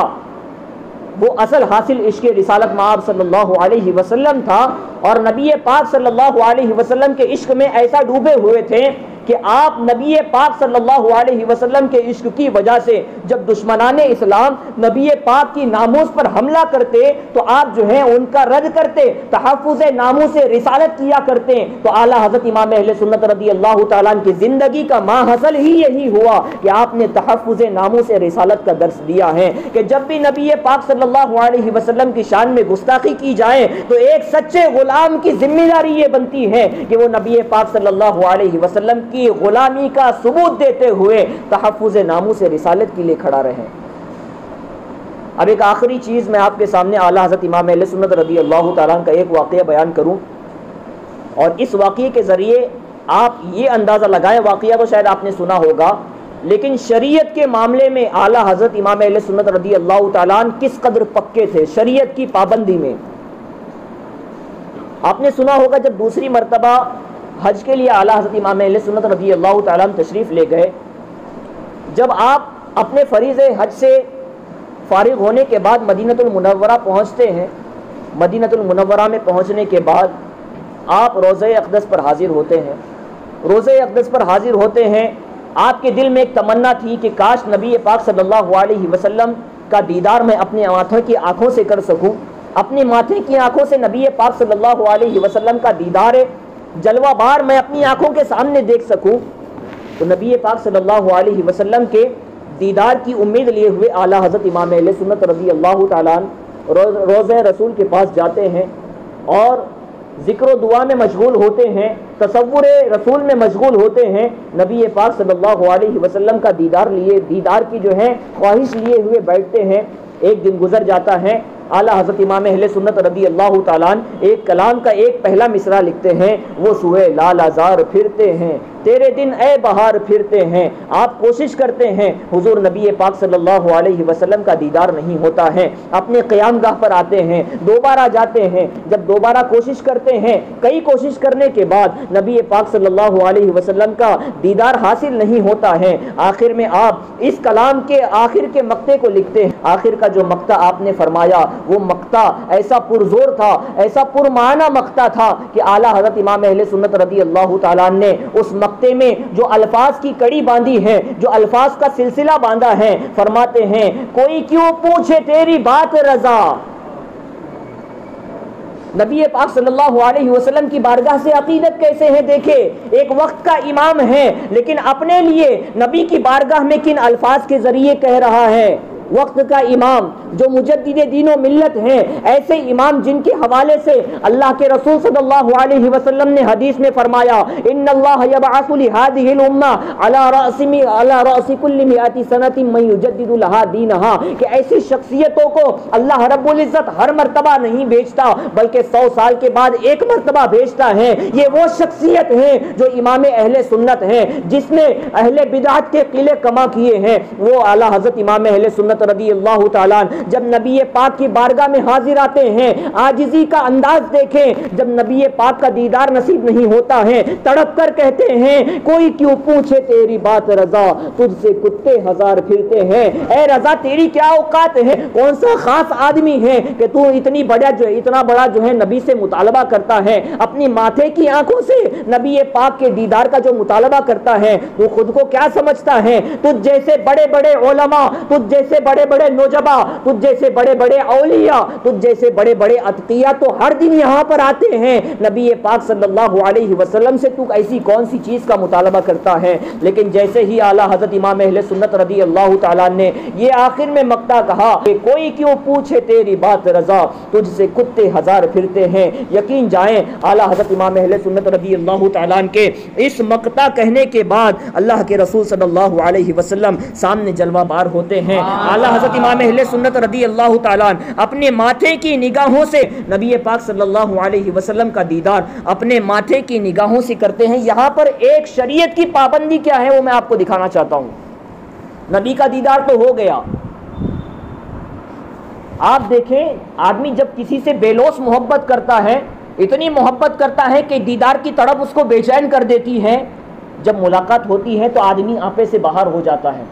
وہ اصل حاصل عشق رسالت مآب صلی اللہ علیہ وسلم تھا، اور نبی پاک صلی اللہ علیہ وسلم کے عشق میں ایسا ڈوبے ہوئے تھے کہ آپ نبی پاک صلی اللہ علیہ وسلم کے عشق کی وجہ سے جب دشمنان اسلام نبی پاک کی ناموس پر حملہ کرتے تو آپ جو ہیں ان کا رد کرتے، تحفظ ناموس رسالت کیا کرتے. تو اعلیٰ حضرت امام اہل سنت رضی اللہ تعالیٰ عنہ کی زندگی کا ماحصل ہی یہی ہوا کہ آپ نے تحفظ ناموس رسالت کا درس دیا ہے کہ جب بھی نبی پاک صلی اللہ علیہ وسلم کی شان میں گستاخی کی جائے تو ایک سچے غلام کی ذمہ داری یہ بنتی ہے کہ وہ نبی پاک صلی اللہ علیہ وسلم کی غلامی کا ثبوت دیتے ہوئے تحفظ ناموس رسالت کے لیے کھڑا رہے. اب ایک آخری چیز میں آپ کے سامنے اعلیٰ حضرت امام اہل سنت رضی اللہ تعالیٰ عنہ کا ایک واقعہ بیان کروں اور اس واقعے کے ذریعے آپ یہ اندازہ لگائیں، واقعہ تو شاید آپ نے سنا ہوگا لیکن شریعت کے معاملے میں اعلیٰ حضرت امام اہل سنت رضی اللہ تعالیٰ عنہ کس قدر پکے تھے شریعت کی پابندی میں. آپ نے سنا ہوگا جب دوسری مرتبہ حج کے لیے اعلیٰ حضرت امام اہل سنت رضی اللہ تعالیٰ عنہ تشریف لے گئے، جب آپ اپنے فریض حج سے فارغ ہونے کے بعد مدینۃ المنورہ پہنچتے ہیں، مدینۃ المنورہ میں پہنچنے کے بعد آپ روضہ اقدس پر حاضر ہوتے ہیں. روضہ اقدس پر حاضر ہوتے ہیں، آپ کے دل میں ایک تمنا تھی کہ کاش نبی پاک صلی اللہ علیہ وسلم کا دیدار میں اپنے ماتھے کی آنکھوں سے کر سکوں، اپنے ماتھے کی آنکھوں سے نبی پاک صلی اللہ علیہ وسلم کا دیدار جلوہ بار میں اپنی آنکھوں کے سامنے دیکھ سکوں. تو نبی پاک صلی اللہ علیہ وسلم کے دیدار کی امید لیے ہوئے اعلیٰ حضرت امام اہل سنت رضی اللہ تعالیٰ عنہ روضہ رسول کے پاس جاتے ہیں اور ذکر و دعا میں مشغول ہوتے ہیں، تصور رسول میں مشغول ہوتے ہیں، نبی پاک صلی اللہ علیہ وسلم کا دیدار کی جو ہے خواہش لیے ہوئے بیٹھتے ہیں. ایک دن گزر جاتا ہے، اعلیٰ حضرت امام اہل سنت رضی اللہ تعالیٰ ایک کلام کا ایک پہلا مصرع لکھتے ہیں، وہ سوئے لال آزار پھرتے ہیں تیرے دن اے بہار پھرتے ہیں۔ آپ کوشش کرتے ہیں، حضور نبی پاک صلی اللہ علیہ وسلم کا دیدار نہیں ہوتا ہے، اپنے قیام گاہ پر آتے ہیں، دوبارہ جاتے ہیں، جب دوبارہ کوشش کرتے ہیں، کئی کوشش کرنے کے بعد نبی پاک صلی اللہ علیہ وسلم کا دیدار حاصل نہیں ہوتا ہے، آخر میں آپ اس کلام کے آخر کے مقطع کو لکھتے ہیں۔ آخر کا جو مقطع آپ نے فرمایا وہ مقطع ایسا پرزور تھا، ایسا پرمعنی مقطع تھا کہ اعلیٰ حضرت امام اہل سنت رضی اللہ تعالیٰ نے اس مقطع میں جو الفاظ کی کڑی باندھی ہے، جو الفاظ کا سلسلہ باندھا ہے، فرماتے ہیں کوئی کیوں پوچھے تیری بات رضا۔ نبی پاک صلی اللہ علیہ وسلم کی بارگاہ سے عقیدت کیسے ہے؟ دیکھے ایک وقت کا امام ہے، لیکن اپنے لیے نبی کی بارگاہ میں کن الفاظ کے ذریعے کہہ رہا ہے؟ وقت کا امام جو مجدد دین و ملت ہیں، ایسے امام جن کے حوالے سے اللہ کے رسول صلی اللہ علیہ وسلم نے حدیث میں فرمایا ان اللہ یبعث لهذه الامه على راس كل 100 سنه من يجدد لها دینها، کہ ایسی شخصیتوں کو اللہ رب العزت ہر مرتبہ نہیں بھیجتا بلکہ 100 سال کے بعد ایک مرتبہ بھیجتا ہے۔ یہ وہ شخصیت ہے جو امام اہل سنت ہے، جس نے اہل بدعت کے قلعے کما کیے ہیں، وہ اعلیٰ حضرت امام اہل سنت رضی اللہ تعالیٰ جب نبی پاک کی بارگاہ میں حاضر آتے ہیں، عاجزی کا انداز دیکھیں، جب نبی پاک کا دیدار نصیب نہیں ہوتا ہے تڑپ کر کہتے ہیں کوئی کیوں پوچھے تیری بات رضا، تجھ سے کتے ہزار پھرتے ہیں۔ اے رضا تیری کیا اوقات ہے؟ کون سا خاص آدمی ہے کہ تو اتنا بڑا جو ہے نبی سے مطالبہ کرتا ہے، اپنی ماتھے کی آنکھوں سے نبی پاک کے دیدار کا جو مطالبہ کرتا ہے؟ تو خود کو کیا سمجھتا ہے؟ تجھ جیسے بڑے بڑے علماء، تجھ جیسے بڑے بڑے نوجبا، تجھ جیسے بڑے بڑے اولیاء، تجھ جیسے بڑے بڑے اتقیاء تو ہر دن یہاں پر آتے ہیں، نبی پاک صلی اللہ علیہ وسلم سے تو ایسی کون سی چیز کا مطالبہ کرتا ہے؟ لیکن جیسے ہی اعلیٰ حضرت امام اہل سنت رضی اللہ تعالیٰ نے یہ آخر میں مقطع کہا کہ کوئی کیوں پوچھے تیری بات رضا، تجھ سے کتے ہزار پھرتے ہیں، یقین جائیں اعلیٰ حضرت امام اہل سنت رضی اللہ تعالیٰ کے اس مقطع کہنے کے بعد اللہ کے رسول صلی اللہ علیہ وسلم سامنے جلوہ بار ہوتے ہیں۔ اعلیٰ حضرت امام اہل سنت رضی اللہ تعالیٰ اپنے ماتھے کی نگاہوں سے نبی پاک صلی اللہ علیہ وسلم کا دیدار اپنے ماتھے کی نگاہوں سے کرتے ہیں۔ یہاں پر ایک شریعت کی پابندی کیا ہے وہ میں آپ کو دکھانا چاہتا ہوں۔ نبی کا دیدار تو ہو گیا، آپ دیکھیں آدمی جب کسی سے بے لوث محبت کرتا ہے، اتنی محبت کرتا ہے کہ دیدار کی تڑپ اس کو بے چین کر دیتی ہے، جب ملاقات ہوتی ہے تو آدمی آپے سے باہر ہو جاتا ہے،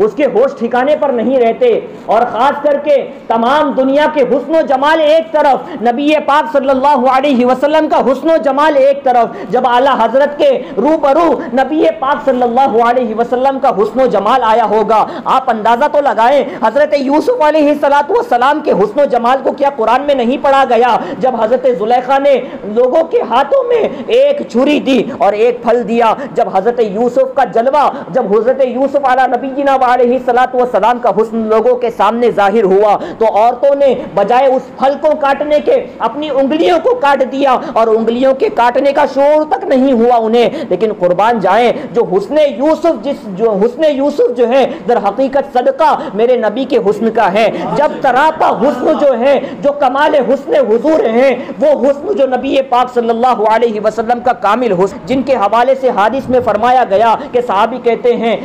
اس کے ہوش ٹھکانے پر نہیں رہتے، اور خاص کر کے تمام دنیا کے حسن و جمال ایک طرف، نبی پاک صلی اللہ علیہ وسلم کا حسن و جمال ایک طرف، جب اعلیٰ حضرت کے روبرو نبی پاک صلی اللہ علیہ وسلم کا حسن و جمال آیا ہوگا، آپ اندازہ تو لگائیں حضرت یوسف علیہ السلام کے حسن و جمال کو کیا قرآن میں نہیں پڑھا گیا؟ جب حضرت زلیخا نے لوگوں کے ہاتھوں میں ایک چھری دی اور ایک پھل دیا، جب حضرت یوسف کا جلوہ، جب حضرت یوسف علیہ نبینا علیہ السلام کا حسن لوگوں کے سامنے ظاہر ہوا تو عورتوں نے بجائے اس پھل کو کاٹنے کے اپنی انگلیوں کو کاٹ دیا، اور انگلیوں کے کاٹنے کا شعور تک نہیں ہوا انہیں۔ لیکن قربان جائیں جو حسن یوسف جو ہے در حقیقت صدقہ میرے نبی کے حسن کا ہے۔ جب تراپا حسن جو ہے، جو کمال حسن حضور ہیں، وہ حسن جو نبی پاک صلی اللہ علیہ وسلم کا کامل حسن، جن کے حوالے سے حدیث میں فرمایا گیا کہ صحابی کہتے ہیں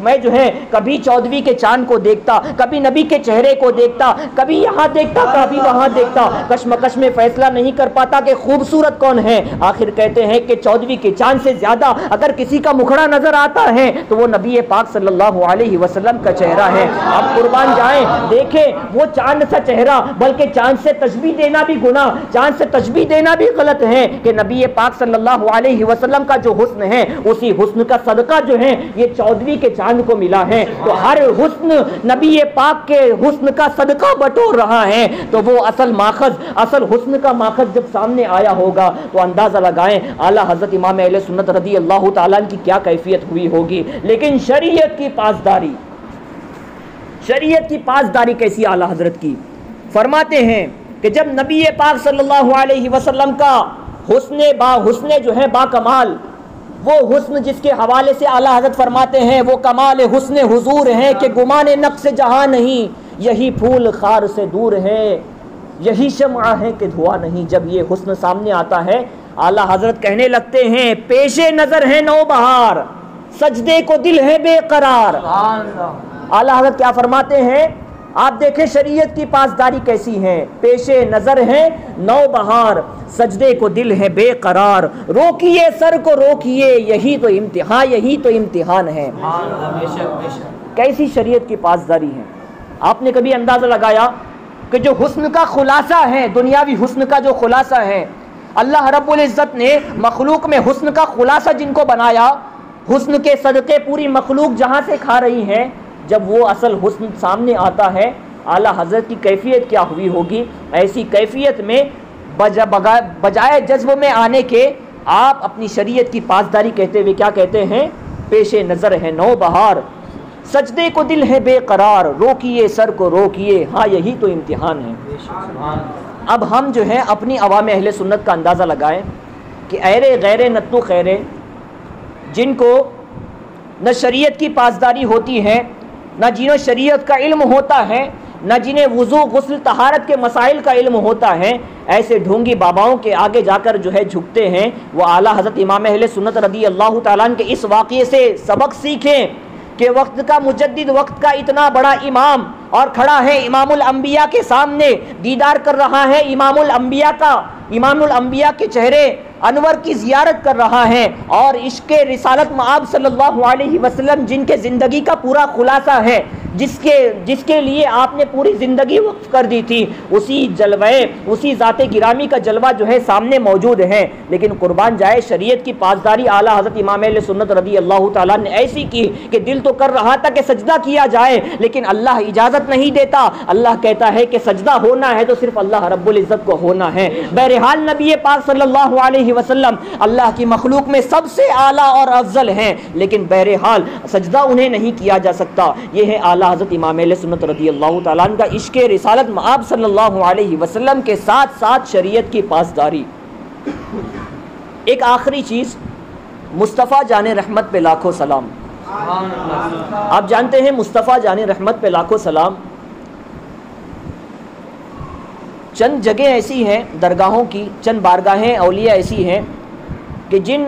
میں جو ہے کبھی 14ویں کے چاند کو دیکھتا، کبھی نبی کے چہرے کو دیکھتا، کبھی یہاں دیکھتا کبھی وہاں دیکھتا، کشمکش میں فیصلہ نہیں کر پاتا کہ خوبصورت کون ہے۔ آخر کہتے ہیں کہ 14ویں کے چاند سے زیادہ اگر کسی کا مکھڑا نظر آتا ہے تو وہ نبی پاک صلی اللہ علیہ وسلم کا چہرہ ہے۔ اب قربان جائیں دیکھیں وہ چاند سا چہرہ، بلکہ چاند سے تشبیہ دینا بھی گناہ، چاند سے تشبیہ دینا بھی غلط ہے کہ نبی پاک صلی اللہ علیہ وسلم کا جو حسن ہے اسی حسن کا صدقہ جو ہے یہ 14ویں کے چاند کو ملا ہے۔ تو ہر حسن نبی پاک کے حسن کا صدقہ بٹور رہا ہے، تو وہ اصل حسن کا ماخذ جب سامنے آیا ہوگا تو اندازہ لگائیں اعلیٰ حضرت امام اہل سنت رضی اللہ تعالیٰ کی کیا کیفیت ہوئی ہوگی۔ لیکن شریعت کی پاسداری کیسی اعلیٰ حضرت کی؟ فرماتے ہیں کہ جب نبی پاک صلی اللہ علیہ وسلم کا حسن جو ہے با کمال، وہ حسن جس کے حوالے سے اعلیٰ حضرت فرماتے ہیں وہ کمال حسن حضور ہیں کہ گمان نقص جہاں نہیں، یہی پھول خار سے دور ہے، یہی شمع ہے کہ دھواں نہیں۔ جب یہ حسن سامنے آتا ہے اعلیٰ حضرت کہنے لگتے ہیں پیش نظر ہے نوبہار، سجدے کو دل ہے بے قرار۔ اعلیٰ حضرت کیا فرماتے ہیں؟ آپ دیکھیں شریعت کی پاسداری کیسی ہے، پیش نظر ہے نوبہار، سجدے کو دل ہے بے قرار، روکیے سر کو روکیے، یہی تو امتحان، یہی تو امتحان ہے۔ کیسی شریعت کی پاسداری ہے۔ آپ نے کبھی اندازہ لگایا کہ جو حسن کا خلاصہ ہے، دنیاوی حسن کا جو خلاصہ ہے، اللہ رب العزت نے مخلوق میں حسن کا خلاصہ جن کو بنایا، حسن کے صدقے پوری مخلوق جہاں سے کھا رہی ہے، جب وہ اصل حسن سامنے آتا ہے اعلیٰ حضرت کی کیفیت کیا ہوئی ہوگی؟ ایسی کیفیت میں بجائے جذب میں آنے کے آپ اپنی شریعت کی پاسداری کہتے ہوئے کیا کہتے ہیں؟ پیش نظر ہے نوبہار، سجدے کو دل ہے بے قرار، روکیے سر کو روکیے، ہاں یہی تو امتحان ہے۔ اب ہم جو ہے اپنی عوام اہل سنت کا اندازہ لگائیں کہ ایرے غیرے نتو خیرے، جن کو نہ شریعت کی پاسداری ہوتی ہے، نہ جنہیں شریعت کا علم ہوتا ہے، نہ جنہیں وضو غسل طہارت کے مسائل کا علم ہوتا ہے، ایسے ڈھونگی باباؤں کے آگے جا کر جو ہے جھکتے ہیں، وہ اعلیٰ حضرت امام اہل سنت رضی اللہ تعالیٰ عنہ کے اس واقعے سے سبق سیکھیں کہ وقت کا مجدد، وقت کا اتنا بڑا امام، اور کھڑا ہے امام الانبیاء کے سامنے، دیدار کر رہا ہے امام الانبیاء کا، امام الانبیاء کے چہرے انور کی زیارت کر رہا ہے، اور عشق رسالت مآب صلی اللہ علیہ وسلم جن کے زندگی کا پورا خلاصہ ہے، جس کے لیے آپ نے پوری زندگی وقف کر دی تھی، اسی جلوے، اسی ذات گرامی کا جلوہ جو ہے سامنے موجود ہے۔ لیکن قربان جائے شریعت کی پاسداری اعلیٰ حضرت امام اہل سنت رضی اللہ تعالیٰ نے ایسی کی کہ دل تو کر رہا تھا کہ سجدہ کیا جائے، لیکن اللہ اجازت نہیں دیتا۔ اللہ کہتا ہے کہ سجدہ ہونا ہے تو صرف اللہ رب العزت کو ہونا ہے۔ بہرحال نبی پاک صلی اللہ علیہ وسلم اللہ کی مخلوق میں سب سے اعلیٰ اور افضل ہیں، لیکن بہرحال سجدہ انہیں نہیں کیا جا سکتا۔ یہ ہے اعلیٰ حضرت امام اہل سنت رضی اللہ تعالیٰ عنہ کا عشق رسالت مآب صلی اللہ علیہ وسلم کے ساتھ ساتھ شریعت کی پاسداری۔ ایک آخری چیز، مصطفیٰ جان رحمت پہ لاکھوں سلام۔ آپ جانتے ہیں مصطفیٰ جان رحمت پہ لاکھوں سلام، چند جگہیں ایسی ہیں درگاہوں کی، چند بارگاہیں اولیاء ایسی ہیں کہ جن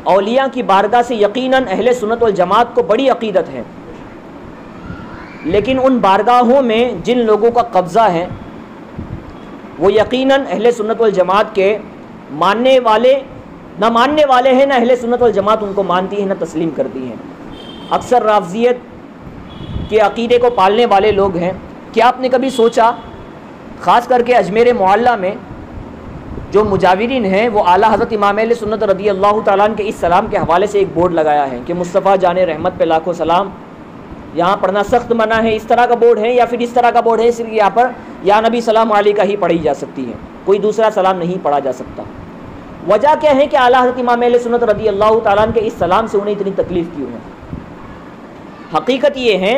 اولیاء کی بارگاہ سے یقیناً اہل سنت والجماعت کو بڑی عقیدت ہے، لیکن ان بارگاہوں میں جن لوگوں کا قبضہ ہے وہ یقیناً اہل سنت والجماعت کے ماننے والے نہ ماننے والے ہیں، نہ اہل سنت والجماعت ان کو مانتی ہے، نہ تسلیم کرتی ہے۔ اکثر رافضیت کے عقیدے کو پالنے والے لوگ ہیں۔ کیا آپ نے کبھی سوچا، خاص کر کے اجمیر معلیٰ میں جو مجاورین ہیں وہ اعلیٰ حضرت امام اہل سنت رضی اللہ تعالیٰ عنہ کے اس سلام کے حوالے سے ایک بورڈ لگایا ہے کہ مصطفیٰ جان رحمت پہ لاکھوں سلام، یہاں پڑھنا سخت منع ہے، اس طرح کا بورڈ ہے یا پھر اس طرح کا بورڈ ہے، صرف یہاں پر یا نبی سلام علیہ کا ہی پڑھی جا سکتی ہے، کوئی دوسرا سلام نہیں پڑھا جا سکتا۔ وجہ کیا ہے کہ اعلیٰ حضرت امام اہل سنت رضی اللہ تعالیٰ عنہ کے اس سلام سے انہیں اتنی تکلیف کیوں ہے؟ حقیقت یہ ہے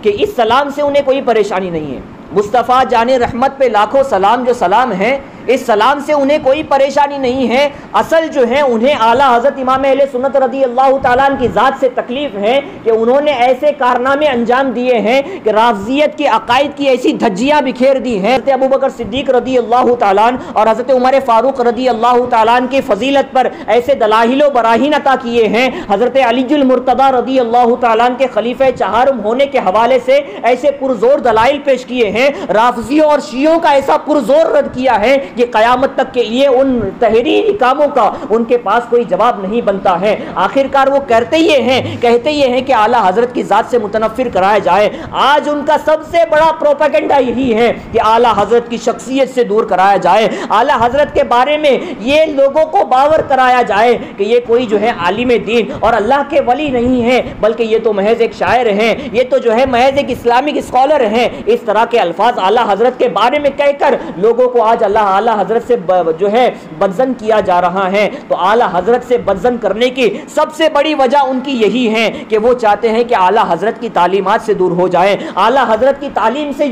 کہ اس سلام سے انہیں کوئی پریشانی نہیں ہے۔ مصطفیٰ جان رحمت پہ لاکھوں سلام جو سلام ہے، اس سلام سے انہیں کوئی پریشانی نہیں ہے۔ اصل جو ہے انہیں اعلیٰ حضرت امام اہل سنت رضی اللہ تعالیٰ عنہ کی ذات سے تکلیف ہے کہ انہوں نے ایسے کارنامے انجام دیے ہیں کہ رافضیت کے عقائد کی ایسی دھجیاں بکھیر دی ہیں۔ حضرت ابوبکر صدیق رضی اللہ تعالیٰ عنہ اور حضرت عمر فاروق رضی اللہ تعالیٰ عنہ کی فضیلت پر ایسے دلائل و براہین عطا کیے ہیں۔ حضرت علی المرتضیٰ رضی اللہ تعالیٰ عنہ کے خلیفہ چہارم ہونے کے حوالے سے ایسے پرزور دلائل پیش کیے ہیں۔ رافضیوں اور شیعوں کا ایسا پرزور رد کیا ہے کہ قیامت تک کے لیے ان تحریری کاموں کا ان کے پاس کوئی جواب نہیں بنتا ہے۔ آخرکار وہ کہتے یہ ہیں کہ اعلیٰ حضرت کی ذات سے متنفر کرایا جائے۔ آج ان کا سب سے بڑا پروپیگنڈا یہی ہے کہ اعلیٰ حضرت کی شخصیت سے دور کرایا جائے، اعلیٰ حضرت کے بارے میں یہ لوگوں کو باور کرایا جائے کہ یہ کوئی جو ہے عالم دین اور اللہ کے ولی نہیں ہے، بلکہ یہ تو محض ایک شاعر ہیں، یہ تو جو ہے محض ایک اسلامک اسکالر ہیں۔ اس طرح کے الفاظ اعلیٰ حضرت کے بارے میں کہہ کر لوگوں کو آج اللہ اعلیٰ حضرت سے جو ہے بدزن کیا جا رہا ہے، تو اعلیٰ حضرت سے بدزن کرنے کی سب سے بڑی وجہ ان کی یہی ہے کہ وہ چاہتے ہیں کہ اعلیٰ حضرت کی تعلیمات سے دور ہو جائیں، اعلیٰ حضرت کی تعلیم سے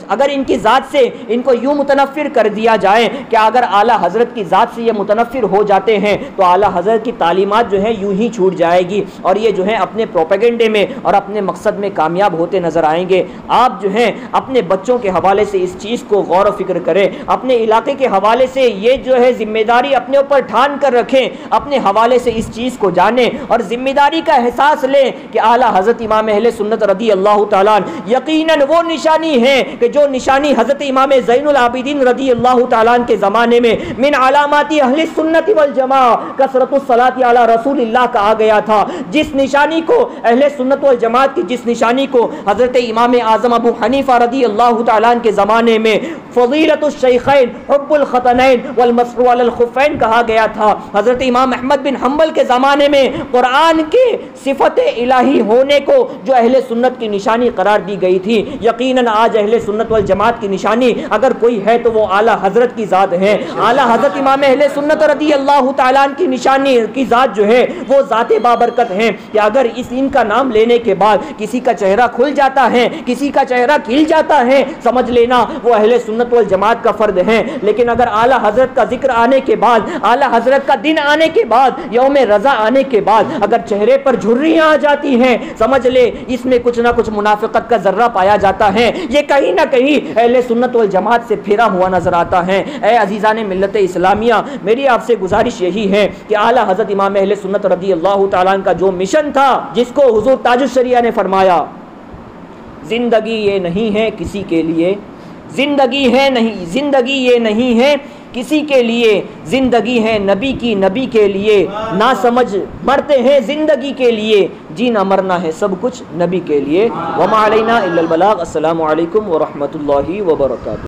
اگر ان کی ذات سے ان کو یوں متنفر کر دیا جائے کہ اگر اعلیٰ حضرت کی ذات سے یہ متنفر ہو جاتے ہیں تو اعلیٰ حضرت کی تعلیمات جو ہے یوں ہی چھوٹ جائے گی، اور یہ جو ہے اپنے پروپیگنڈے میں اور اپنے مقصد میں کامیاب ہوتے نظر آئیں گے۔ آپ جو ہیں اپنے بچوں کے حوالے سے اس چیز کو غور و فکر کریں، اپنے علاقے کے حوالے سے یہ جو ہے ذمہ داری اپنے اوپر ٹھان کر رکھیں، اپنے حوالے سے اس چیز کو جانیں اور ذمہ داری کا احساس لیں کہ اعلیٰ حضرت امام اہل سنت رضی اللہ تعالیٰ یقیناً وہ نشانی ہے کہ جو نشانی حضرت امام زین العابدین رضی اللہ تعالیٰ کے زمانے میں من علامات اہل سنت والجماعہ کثرت الصلاۃ علی رسول اللہ کہا گیا تھا، جس نشانی کو اہل سنت والجماعت کی جس نشانی کو حضرت امام اعظم ابو حنیفہ رضی اللہ تعالیٰ کے زمانے میں فضیلت الشیخین حب الختنین والمسح علی الخفین کہا گیا تھا، حضرت امام احمد بن حنبل کے زمانے میں قرآن کے صفت الہی ہونے کو جو اہل سنت کی نشانی قرار دی گئی تھی، یقیناً آج اہل سنت والجماعت کی نشانی اگر کوئی ہے تو وہ اعلیٰ حضرت کی ذات ہے۔ اعلیٰ حضرت امام اہل سنت رضی اللہ تعالیٰ کی نشانی کی ذات جو ہے وہ ذات بابرکت ہے کہ اگر ان کا نام لینے کے بعد کسی کا چہرہ کھل جاتا ہے، کسی کا چہرہ کھل جاتا ہے، سمجھ لینا وہ اہل سنت والجماعت کا فرد ہے۔ لیکن اگر اعلیٰ حضرت کا ذکر آنے کے بعد، اعلیٰ حضرت کا دن آنے کے بعد، یوم رضا آنے کے بعد اگر چہرے پر جھریاں آ جاتی ہیں، سمجھ لے اس میں کچھ نہ کچھ منافقت کا ذرہ پایا جاتا ہے، یہ کہیں نہ کہیں اہل سنت والجماعت سے پھرا ہوا نظر آتا ہے۔ اے عزیزان ملت اسلامیہ، میری آپ سے گزارش یہی ہے کہ اعلیٰ حضرت امام اہل سنت رضی اللہ تعالیٰ کا جو مشن تھا، جس کو حضور تاج الشریعہ نے فرمایا زندگی یہ نہیں ہے کسی کے لیے، زندگی یہ نہیں ہے کسی کے لیے، زندگی ہے نبی کی، نبی کے لیے، نہ سمجھ مرتے ہیں زندگی کے لیے، جینا مرنا ہے سب کچھ نبی کے لیے۔ وما علینا الا البلاغ۔ السلام علیکم ورحمۃ اللہ وبرکاتہ۔